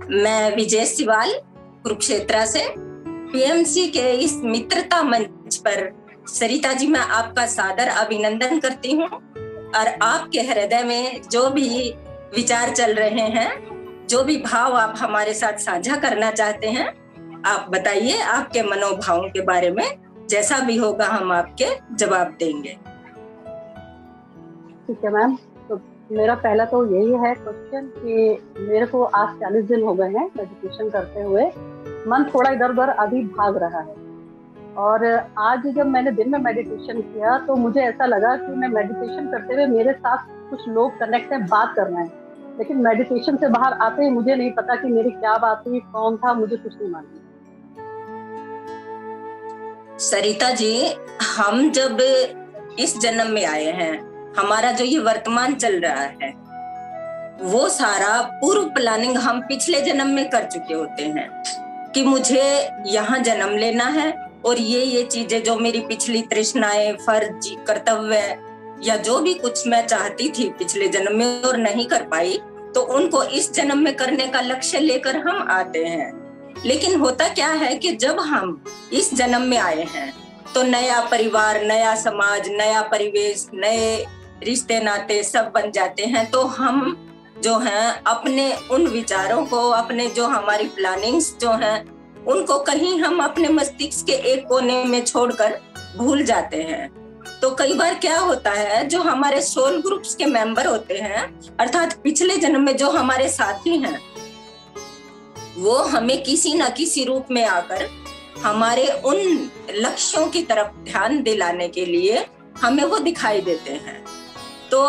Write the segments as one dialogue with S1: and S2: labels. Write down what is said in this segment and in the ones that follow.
S1: मैं विजय सिवाल कुरुक्षेत्र से पीएमसी के इस मित्रता मंच पर सरिता जी, मैं आपका सादर अभिनंदन करती हूँ। और आपके हृदय में जो भी विचार चल रहे हैं, जो भी भाव आप हमारे साथ साझा करना चाहते हैं, आप बताइए। आपके मनोभावों के बारे में जैसा भी होगा हम आपके जवाब देंगे।
S2: ठीक है मैम। तो मेरा पहला तो यही है क्वेश्चन कि मेरे को आज 40 दिन हो गए हैं मेडिटेशन करते हुए। मन थोड़ा इधर उधर अभी भाग रहा है, और आज जब मैंने दिन में मेडिटेशन किया तो मुझे ऐसा लगा कि मैं मेडिटेशन करते हुए मेरे साथ कुछ लोग कनेक्ट हैं, बात करना है, लेकिन मेडिटेशन से बाहर आते ही मुझे नहीं पता कि मेरी क्या बात हुई, कौन था, मुझे कुछ नहीं मालूम।
S1: सरिता जी, हम जब इस जन्म में आए हैं, हमारा जो ये वर्तमान चल रहा है, वो सारा पूर्व प्लानिंग हम पिछले जन्म में कर चुके होते हैं कि मुझे यहाँ जन्म लेना है और ये चीजें जो मेरी पिछली तृष्णाएं, फर्ज, कर्तव्य या जो भी कुछ मैं चाहती थी पिछले जन्म में और नहीं कर पाई, तो उनको इस जन्म में करने का लक्ष्य लेकर हम आते हैं। लेकिन होता क्या है कि जब हम इस जन्म में आए हैं तो नया परिवार, नया समाज, नया परिवेश, नए रिश्ते नाते सब बन जाते हैं। तो हम जो हैं अपने उन विचारों को, अपने जो हमारी प्लानिंग्स जो हैं, उनको कहीं हम अपने मस्तिष्क के एक कोने में छोड़कर भूल जाते हैं। तो कई बार क्या होता है, जो हमारे सोल ग्रुप्स के मेंबर होते हैं, अर्थात पिछले जन्म में जो हमारे साथी हैं, वो हमें किसी न किसी रूप में आकर हमारे उन लक्ष्यों की तरफ ध्यान दिलाने के लिए हमें वो दिखाई देते हैं। तो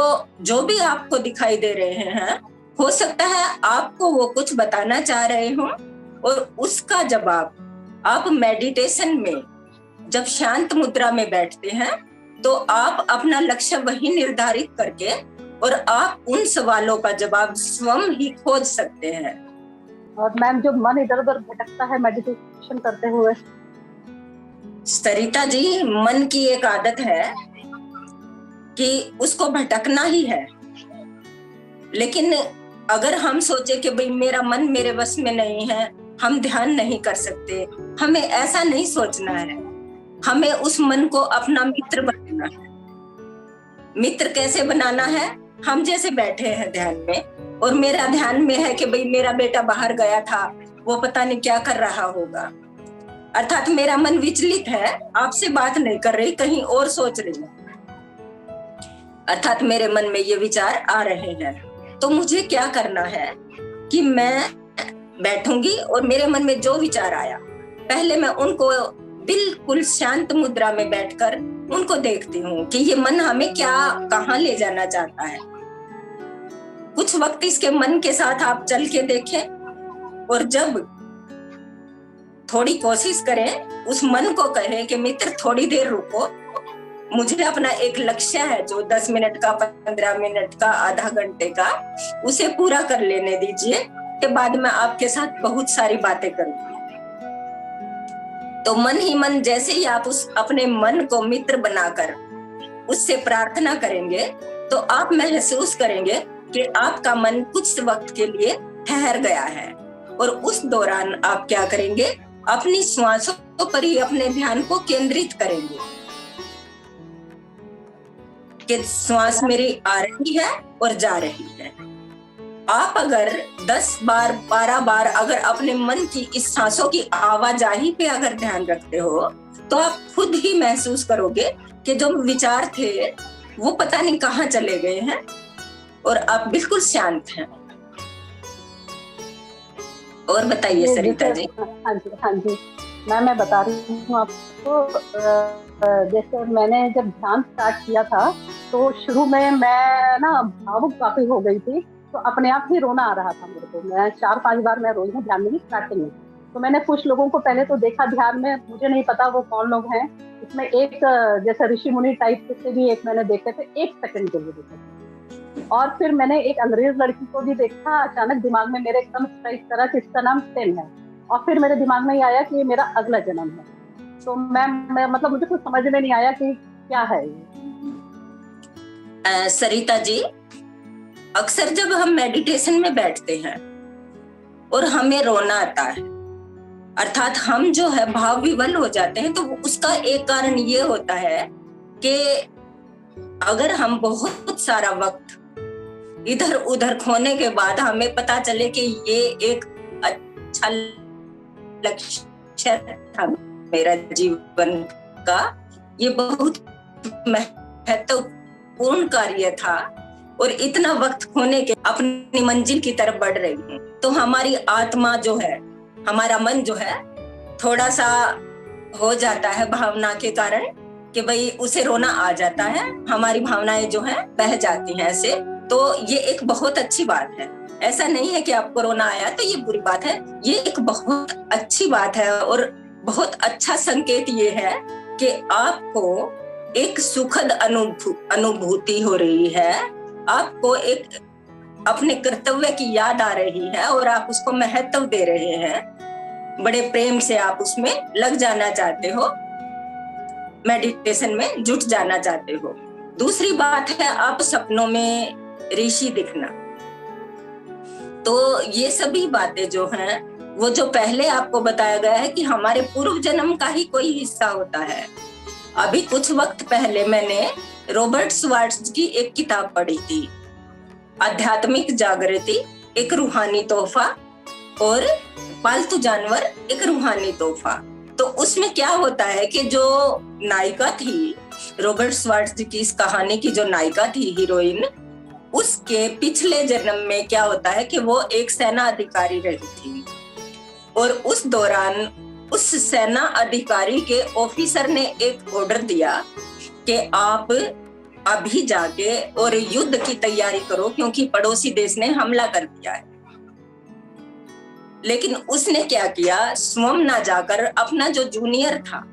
S1: जो भी आपको दिखाई दे रहे हैं, हो सकता है आपको वो कुछ बताना चाह रहे हो, और उसका जवाब आप मेडिटेशन में जब शांत मुद्रा में बैठते हैं तो आप अपना लक्ष्य वही निर्धारित करके और आप उन सवालों का जवाब स्वयं ही खोज सकते हैं।
S2: और मैम, जो मन इधर उधर भटकता है मेडिटेशन करते हुए?
S1: सरिता जी, मन की एक आदत है कि उसको भटकना ही है। लेकिन अगर हम सोचे कि भाई मेरा मन मेरे बस में नहीं है, हम ध्यान नहीं कर सकते, हमें ऐसा नहीं सोचना है। हमें उस मन को अपना मित्र बनाना है। मित्र कैसे बनाना है? हम जैसे बैठे हैं ध्यान में और मेरा ध्यान में है कि भाई मेरा बेटा बाहर गया था, वो पता नहीं क्या कर रहा होगा, अर्थात मेरा मन विचलित है, आपसे बात नहीं कर रही, कहीं और सोच रही है, अर्थात मेरे मन में ये विचार आ रहे हैं। तो मुझे क्या करना है कि मैं बैठूंगी और मेरे मन में जो विचार आया, पहले मैं उनको बिल्कुल शांत मुद्रा में बैठकर उनको देखती हूँ कि ये मन हमें क्या, कहाँ ले जाना चाहता है। कुछ वक्त इसके मन के साथ आप चल के देखें, और जब थोड़ी कोशिश करें, उस मन को कहें कि मित्र थोड़ी देर रुको, मुझे अपना एक लक्ष्य है जो 10 मिनट का, 15 मिनट का, आधा घंटे का, उसे पूरा कर लेने दीजिए, के बाद मैं आपके साथ बहुत सारी बातें करूंगी। तो मन ही मन जैसे ही आप उस अपने मन को मित्र बनाकर उससे प्रार्थना करेंगे, तो आप महसूस करेंगे कि आपका मन कुछ वक्त के लिए ठहर गया है। और उस दौरान आप क्या करेंगे, अपनी श्वासों पर ही अपने ध्यान को केंद्रित करेंगे कि श्वास मेरी आ रही है और जा रही है। आप अगर 10 बार, 12 बार अगर अपने मन की इस सांसों की आवाजाही पे अगर ध्यान रखते हो, तो आप खुद ही महसूस करोगे कि जो विचार थे वो पता नहीं कहाँ चले गए हैं और आप बिल्कुल शांत हैं। और बताइए सरिता जी।
S2: हाँ जी मैं बता रही हूँ आपको। जैसे मैंने जब ध्यान स्टार्ट किया था तो शुरू में मैं ना भावुक काफी हो गई थी, तो अपने आप ही रोना आ रहा था मेरे को। मैं 4-5 बार मैं रोई हूँ ध्यान में स्टार्टिंग में। तो मैंने कुछ लोगों को पहले तो देखा ध्यान में, मुझे नहीं पता वो कौन लोग हैं। इसमें एक जैसे ऋषि मुनि टाइप से भी एक मैंने देखे थे, 1 सेकंड के लिए देखे थे। और फिर मैंने एक अंग्रेज लड़की को भी देखा, अचानक दिमाग में मेरे एकदम स्ट्राइक करा कि इसका नाम सेन है। और फिर मेरे दिमाग में आया कि ये मेरा अगला जन्म है। तो मैं मतलब मुझे कुछ समझ में नहीं आया कि क्या है ये।
S1: सरिता जी, अक्सर जब हम मेडिटेशन में बैठते हैं और हमें रोना आता है, अर्थात हम जो है भाव विवल हो जाते हैं। तो उसका एक कारण ये होता है कि अगर हम बहुत सारा वक्त इधर उधर खोने के बाद हमें पता चले कि ये एक अच्छा लक्ष्य था मेरा जीवन का, ये बहुत महत्वपूर्ण कार्य था और इतना वक्त खोने के अपनी मंजिल की तरफ बढ़ रही हूँ, तो हमारी आत्मा जो है, हमारा मन जो है थोड़ा सा हो जाता है भावना के कारण कि भाई उसे रोना आ जाता है, हमारी भावनाएं जो है बह जाती हैं ऐसे। तो ये एक बहुत अच्छी बात है। ऐसा नहीं है कि आपको रोना आया तो ये बुरी बात है, ये एक बहुत अच्छी बात है और बहुत अच्छा संकेत ये है कि आपको एक सुखद अनुभूति हो रही है, आपको एक अपने कर्तव्य की याद आ रही है और आप उसको महत्व दे रहे हैं, बड़े प्रेम से आप उसमें लग जाना चाहते हो, मेडिटेशन में जुट जाना चाहते हो। दूसरी बात है आप सपनों में ऋषि दिखना। तो ये सभी बातें जो हैं वो जो पहले आपको बताया गया है कि हमारे पूर्व जन्म का ही कोई हिस्सा होता है। अभी कुछ वक्त पहले मैंने रॉबर्ट श्वार्ट्ज की एक किताब पढ़ी थी, आध्यात्मिक जागृति एक रूहानी तोहफा और पालतू जानवर एक रूहानी तोहफा। तो उसमें क्या होता है कि जो नायिका थी, रॉबर्ट श्वार्ट्ज की इस कहानी की जो नायिका थी, हीरोइन, उसके पिछले जन्म में क्या होता है कि वो एक सेना अधिकारी रही थी और उस दौरान उस सेना अधिकारी के ऑफिसर ने एक ऑर्डर दिया कि आप अभी जाके और युद्ध की तैयारी करो क्योंकि पड़ोसी देश ने हमला कर दिया है। लेकिन उसने क्या किया, स्वयं ना जाकर अपना जो जूनियर था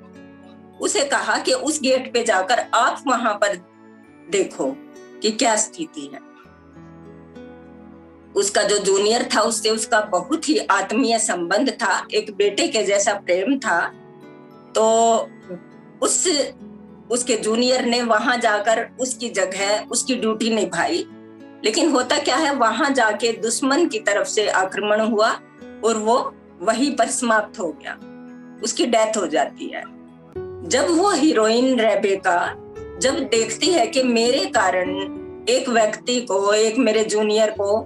S1: उसे कहा कि उस गेट पे जाकर आप वहां पर देखो कि क्या स्थिति है। उसका जो जूनियर था उससे उसका बहुत ही आत्मीय संबंध था, एक बेटे के जैसा प्रेम था। तो उसके जूनियर ने वहां जाकर उसकी जगह उसकी ड्यूटी निभाई। लेकिन होता क्या है, वहां जाके दुश्मन की तरफ से आक्रमण हुआ और वो वहीं पर समाप्त हो गया, उसकी डेथ हो जाती है। जब वो हीरोइन रेबेका जब देखती है कि मेरे कारण एक व्यक्ति को, एक मेरे जूनियर को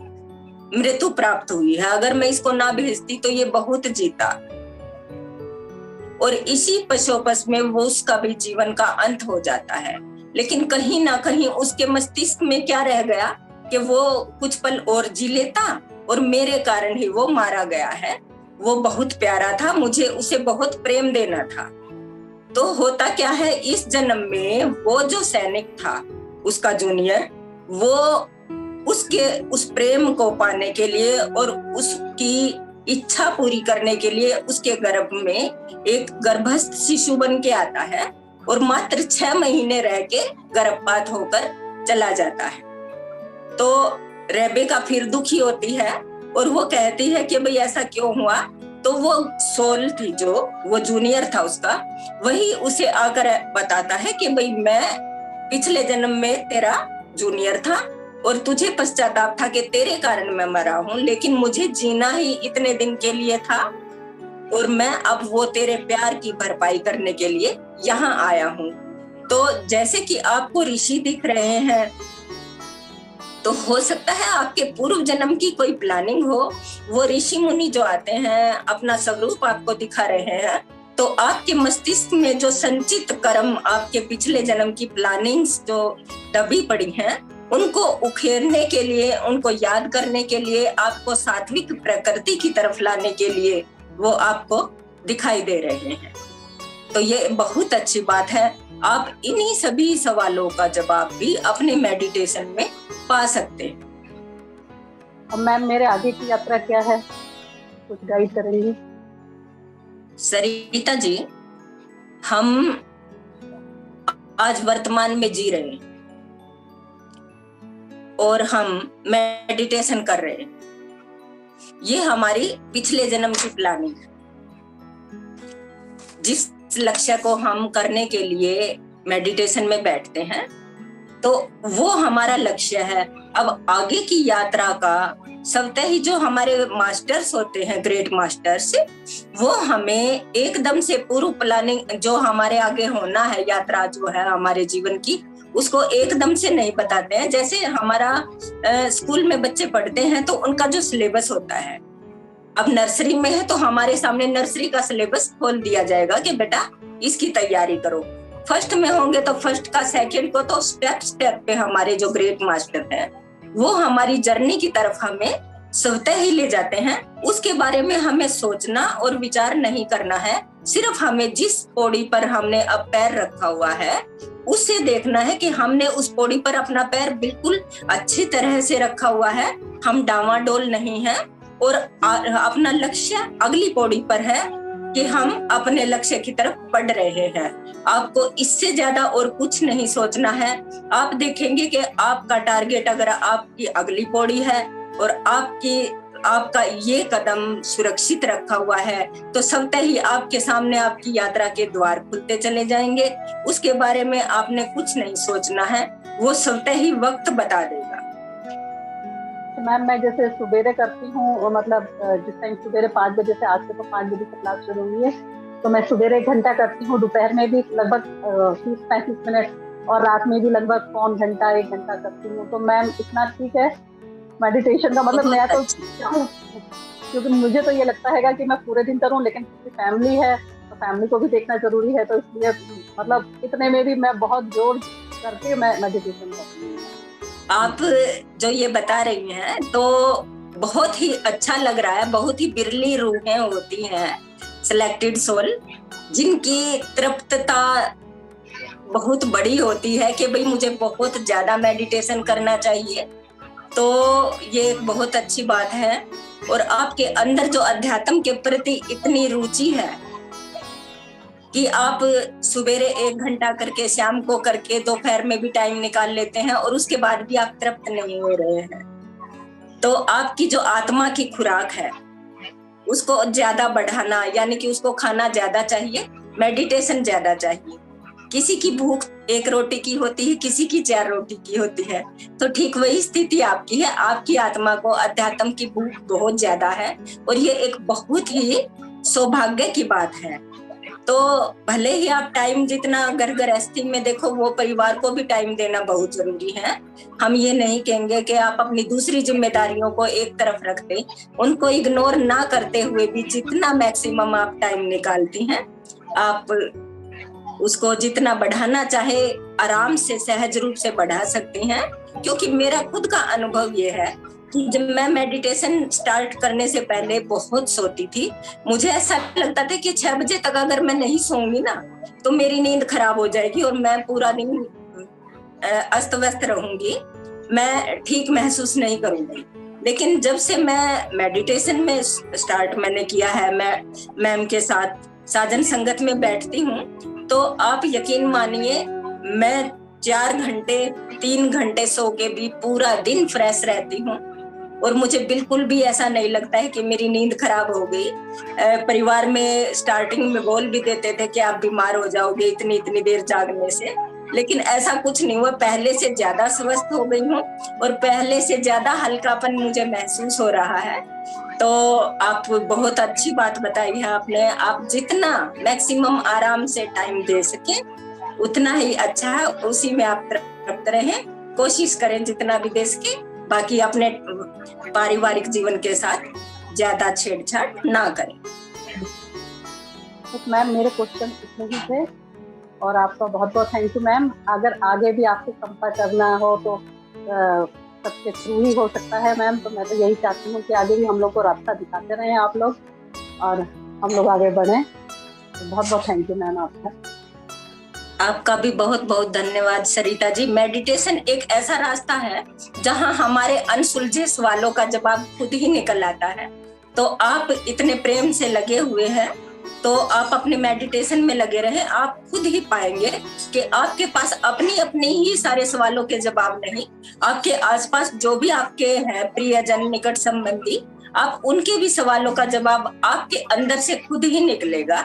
S1: मृत्यु प्राप्त हुई है, अगर मैं इसको ना भेजती तो ये बहुत जीता, और इसी पशोपस में वो उसका भी जीवन का अंत हो जाता है। लेकिन कहीं ना कहीं उसके मस्तिष्क में क्या रह गया कि वो कुछ पल और जी लेता और मेरे कारण ही वो मारा गया है, वो बहुत प्यारा था, मुझे उसे बहुत प्रेम देना था। तो होता क्या है, इस जन्म में वो जो सैनिक था उसका जूनियर, वो उसके उस प्रेम को पाने के लिए और उसकी इच्छा पूरी करने के लिए उसके गर्भ में एक गर्भस्थ शिशु बन के आता है और मात्र 6 महीने रह के गर्भपात होकर चला जाता है। तो रेबेका फिर दुखी होती है और वो कहती है कि भाई ऐसा क्यों हुआ। तो वो सोल थी, जो वो जूनियर था उसका, वही उसे आकर बताता है कि भाई मैं पिछले जन्म में तेरा जूनियर था और तुझे पश्चाताप था कि तेरे कारण मैं मरा हूं, लेकिन मुझे जीना ही इतने दिन के लिए था और मैं अब वो तेरे प्यार की भरपाई करने के लिए यहाँ आया हूँ। तो जैसे कि आपको ऋषि दिख रहे हैं, तो हो सकता है आपके पूर्व जन्म की कोई प्लानिंग हो। वो ऋषि मुनि जो आते हैं अपना स्वरूप आपको दिखा रहे हैं, तो आपके मस्तिष्क में जो संचित कर्म, आपके पिछले जन्म की प्लानिंग्स जो दबी पड़ी हैं, उनको उखेरने के लिए, उनको याद करने के लिए, आपको सात्विक प्रकृति की तरफ लाने के लिए वो आपको दिखाई दे रहे हैं। तो ये बहुत अच्छी बात है। आप इन्हीं सभी सवालों का जवाब भी अपने मेडिटेशन में पा सकते हैं।
S2: अब मैम मेरे आगे की यात्रा क्या है, कुछ गाइड करेंगी?
S1: सरिता जी, हम आज वर्तमान में जी रहे हैं और हम मेडिटेशन कर रहे हैं। ये हमारी पिछले जन्म की प्लानिंग है। जिस लक्ष्य को हम करने के लिए मेडिटेशन में बैठते हैं, तो वो हमारा लक्ष्य है। अब आगे की यात्रा का सबते ही जो हमारे मास्टर्स होते हैं, ग्रेट मास्टर्स, वो हमें एकदम से पूर्व प्लानिंग जो हमारे आगे होना है, यात्रा जो है हमारे जीवन की, उसको एकदम से नहीं बताते हैं। जैसे हमारा स्कूल में बच्चे पढ़ते हैं तो उनका जो सिलेबस होता है, अब नर्सरी में है तो हमारे सामने नर्सरी का सिलेबस खोल दिया जाएगा कि बेटा इसकी तैयारी करो। फर्स्ट में होंगे तो फर्स्ट का, सेकंड को तो स्टेप स्टेप पे हमारे जो ग्रेट मास्टर हैं वो हमारी जर्नी की तरफ हमें स्वतः ही ले जाते हैं। उसके बारे में हमें सोचना और विचार नहीं करना है, सिर्फ हमें जिस पौड़ी पर हमने अब पैर रखा हुआ है उससे देखना है कि हमने उस पौड़ी पर अपना पैर बिल्कुल अच्छी तरह से रखा हुआ है, हम डावाडोल नहीं है, और अपना लक्ष्य अगली पौड़ी पर है कि हम अपने लक्ष्य की तरफ बढ़ रहे हैं। आपको इससे ज्यादा और कुछ नहीं सोचना है। आप देखेंगे कि आपका टारगेट अगर आपकी अगली पौड़ी है और आपका ये कदम सुरक्षित रखा हुआ है तो स्वतः ही आपके सामने आपकी यात्रा के द्वार खुलते चले जाएंगे। उसके बारे में आपने कुछ नहीं सोचना है, वो स्वतः ही वक्त बता देगा।
S2: मैम मैं जैसे सुबेरे करती हूँ, मतलब जिस टाइम सुबेरे 5 बजे से, आज से तो 5 बजे से क्लास शुरू हुई है, तो मैं सुबेरे 1 घंटा करती हूँ, दोपहर में भी लगभग 30-35 मिनट, और रात में भी लगभग पौन घंटा 1 घंटा करती हूँ। तो मैम इतना ठीक है मेडिटेशन का, मतलब मैं तो चाहूँ, क्योंकि मुझे तो ये लगता है कि मैं पूरे दिन करूँ, लेकिन फैमिली है तो फैमिली को भी देखना जरूरी है, तो इसलिए मतलब इतने में भी मैं बहुत जोर करके मैं मेडिटेशन करती हूँ।
S1: आप जो ये बता रही हैं तो बहुत ही अच्छा लग रहा है। बहुत ही बिरली रूहें होती हैं, सिलेक्टेड सोल, जिनकी तृप्तता बहुत बड़ी होती है कि भाई मुझे बहुत ज्यादा मेडिटेशन करना चाहिए। तो ये एक बहुत अच्छी बात है। और आपके अंदर जो अध्यात्म के प्रति इतनी रुचि है कि आप सुबेरे 1 घंटा करके, शाम को करके, दोपहर में भी टाइम निकाल लेते हैं और उसके बाद भी आप तृप्त नहीं हो रहे हैं, तो आपकी जो आत्मा की खुराक है उसको ज्यादा बढ़ाना, यानी कि उसको खाना ज्यादा चाहिए, मेडिटेशन ज्यादा चाहिए। किसी की भूख 1 रोटी की होती है, किसी की 4 रोटी की होती है, तो ठीक वही स्थिति आपकी है। आपकी आत्मा को अध्यात्म की भूख बहुत ज्यादा है और ये एक बहुत ही सौभाग्य की बात है। तो भले ही आप टाइम जितना घर गृहस्थी में देखो, वो परिवार को भी टाइम देना बहुत जरूरी है। हम ये नहीं कहेंगे कि आप अपनी दूसरी जिम्मेदारियों को एक तरफ रख दें, उनको इग्नोर ना करते हुए भी जितना मैक्सिमम आप टाइम निकालती हैं, आप उसको जितना बढ़ाना चाहे आराम से, सहज रूप से बढ़ा सकती हैं। क्योंकि मेरा खुद का अनुभव ये है कि जब मैं मेडिटेशन स्टार्ट करने से पहले बहुत सोती थी, मुझे ऐसा लगता था कि 6 बजे तक अगर मैं नहीं सोऊंगी ना तो मेरी नींद खराब हो जाएगी और मैं पूरा दिन अस्त व्यस्त रहूंगी, मैं ठीक महसूस नहीं करूंगी। लेकिन जब से मैं मेडिटेशन में स्टार्ट मैंने किया है, मैं मैम के साथ साधन संगत में बैठती हूँ, तो आप यकीन मानिए मैं 4 घंटे 3 घंटे सो के भी पूरा दिन फ्रेश रहती हूँ और मुझे बिल्कुल भी ऐसा नहीं लगता है कि मेरी नींद खराब हो गई। परिवार में स्टार्टिंग में बोल भी देते थे कि आप बीमार हो जाओगे इतनी देर जागने से, लेकिन ऐसा कुछ नहीं हुआ। पहले से ज्यादा स्वस्थ हो गई हूँ और पहले से ज्यादा हल्कापन मुझे महसूस हो रहा है। तो आप बहुत अच्छी बात बताई है आपने। आप जितना मैक्सिमम आराम से टाइम दे सके उतना ही अच्छा है, उसी में आप तृप्त रहें, कोशिश करें जितना भी दे सके। बाकी अपने पारिवारिक जीवन के साथ ज्यादा छेड़छाड़ ना करें।
S2: मैम मेरे क्वेश्चन इतने ही थे और आपका बहुत बहुत थैंक यू मैम। अगर आगे भी आपसे संपर्क करना हो तो सबके थ्रू ही हो सकता है मैम, तो मैं तो यही चाहती हूँ कि आगे भी हम लोग को रास्ता दिखाते रहें आप लोग और हम लोग आगे बढ़ें। तो बहुत बहुत थैंक यू मैम
S1: आपका भी बहुत बहुत धन्यवाद सरिता जी। मेडिटेशन एक ऐसा रास्ता है जहां हमारे अनसुलझे सवालों का जवाब खुद ही निकल आता है। तो आप इतने प्रेम से लगे हुए हैं, तो आप अपने मेडिटेशन में लगे रहे, आप खुद ही पाएंगे कि आपके पास अपनी अपनी ही सारे सवालों के जवाब नहीं, आपके आसपास जो भी आपके हैं प्रियजन, निकट संबंधी, आप उनके भी सवालों का जवाब आपके अंदर से खुद ही निकलेगा।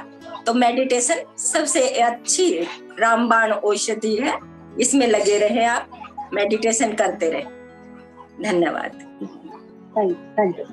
S1: तो मेडिटेशन सबसे अच्छी रामबाण औषधि है, इसमें लगे रहे, आप मेडिटेशन करते रहे। धन्यवाद।
S2: Thank you.